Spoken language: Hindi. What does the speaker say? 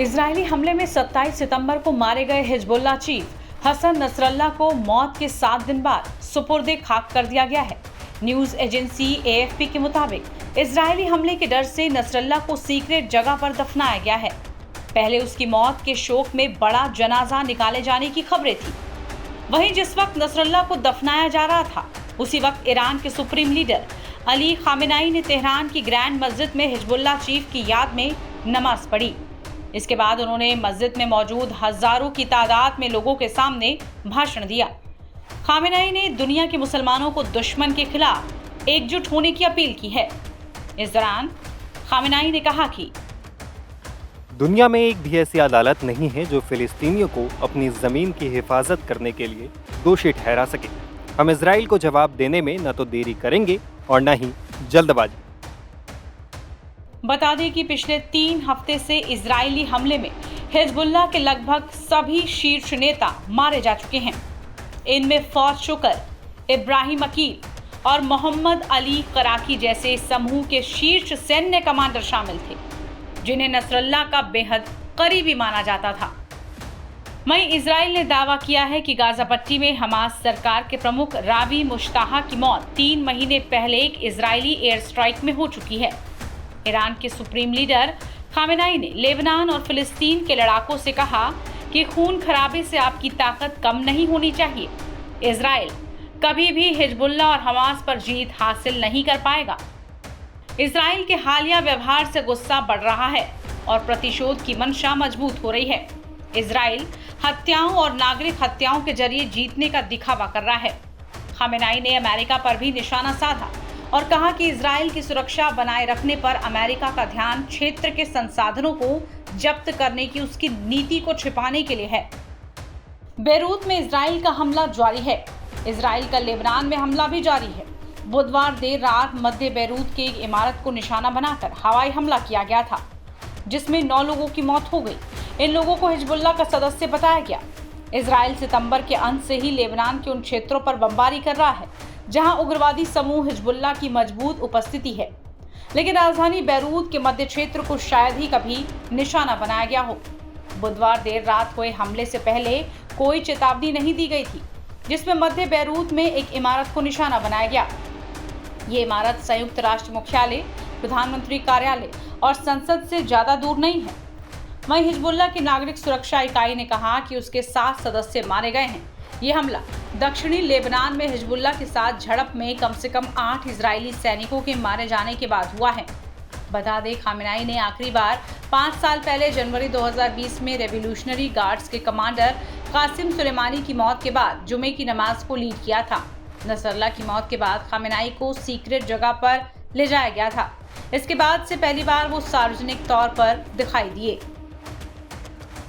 इजरायली हमले में 27 सितंबर को मारे गए हिजबुल्लाह चीफ हसन नसरल्लाह को मौत के 7 दिन बाद सुपुर्दे खाक कर दिया गया है। न्यूज एजेंसी AFP के मुताबिक इजरायली हमले के डर से नसरल्लाह को सीक्रेट जगह पर दफनाया गया है। पहले उसकी मौत के शोक में बड़ा जनाजा निकाले जाने की खबरें थी। वहीं जिस वक्त नसरल्लाह को दफनाया जा रहा था, उसी वक्त ईरान के सुप्रीम लीडर अली खामेनेई ने तेहरान की ग्रैंड मस्जिद में हिजबुल्लाह चीफ की याद में नमाज पढ़ी। इसके बाद उन्होंने मस्जिद में मौजूद हजारों की तादाद में लोगों के सामने भाषण दिया। खामेनेई ने दुनिया के मुसलमानों को दुश्मन के खिलाफ एकजुट होने की अपील की है। इस दौरान खामेनेई ने कहा कि दुनिया में एक भी ऐसी अदालत नहीं है जो फिलिस्तीनियों को अपनी जमीन की हिफाजत करने के लिए दोषी ठहरा सके। हम इजराइल को जवाब देने में न तो देरी करेंगे और न ही जल्दबाजी। बता दें कि पिछले 3 हफ्ते से इजरायली हमले में हिजबुल्लाह के लगभग सभी शीर्ष नेता मारे जा चुके हैं। इनमें फौज शुक्र, इब्राहिम अकील और मोहम्मद अली कराकी जैसे समूह के शीर्ष सैन्य कमांडर शामिल थे, जिन्हें नसरल्लाह का बेहद करीबी माना जाता था। वहीं इजराइल ने दावा किया है कि गाजा पट्टी में हमास सरकार के प्रमुख रावी मुश्ताहा की मौत 3 महीने पहले एक इजरायली एयर स्ट्राइक में हो चुकी है। ईरान के सुप्रीम लीडर खामेनेई ने लेबनान और फिलिस्तीन के लड़ाकों से कहा कि खून खराबे से आपकी ताकत कम नहीं होनी चाहिए। इजराइल कभी भी हिजबुल्लाह और हमास पर जीत हासिल नहीं कर पाएगा। इजराइल के हालिया व्यवहार से गुस्सा बढ़ रहा है और प्रतिशोध की मंशा मजबूत हो रही है। इजराइल हत्याओं और नागरिक हत्याओं के जरिए जीतने का दिखावा कर रहा है। खामेनेई ने अमेरिका पर भी निशाना साधा और कहा कि इजराइल की सुरक्षा बनाए रखने पर अमेरिका का ध्यान क्षेत्र के संसाधनों को जब्त करने की उसकी नीति को छिपाने के लिए है। बेरूत में इजराइल का हमला जारी है। इजराइल का लेबनान में हमला भी जारी है। बुधवार देर रात मध्य बेरूत की एक इमारत को निशाना बनाकर हवाई हमला किया गया था, जिसमें 9 लोगों की मौत हो गई। इन लोगों को हिजबुल्लाह का सदस्य बताया गया। इजराइल सितंबर के अंत से ही लेबनान के उन क्षेत्रों पर बमबारी कर रहा है जहां उग्रवादी समूह हिजबुल्लाह की मजबूत उपस्थिति है, लेकिन राजधानी बेरूत के मध्य क्षेत्र को शायद ही कभी निशाना बनाया गया हो। बुधवार देर रात हुए हमले से पहले कोई चेतावनी नहीं दी गई थी, जिसमें मध्य बेरूत में एक इमारत को निशाना बनाया गया। ये इमारत संयुक्त राष्ट्र मुख्यालय, प्रधानमंत्री कार्यालय और संसद से ज्यादा दूर नहीं है। वहीं हिजबुल्लाह की नागरिक सुरक्षा इकाई ने कहा कि उसके 7 सदस्य मारे गए हैं। ये हमला दक्षिणी लेबनान में हिजबुल्लाह के साथ झड़प में कम से कम 8 इजरायली सैनिकों के मारे जाने के बाद हुआ है। बता दें, खामेनेई ने आखिरी बार 5 साल पहले जनवरी 2020 में रेवोल्यूशनरी गार्ड्स के कमांडर कासिम सुलेमानी की मौत के बाद जुमे की नमाज को लीड किया था। नसरल्लाह की मौत के बाद खामेनेई को सीक्रेट जगह पर ले जाया गया था। इसके बाद से पहली बार वो सार्वजनिक तौर पर दिखाई दिए।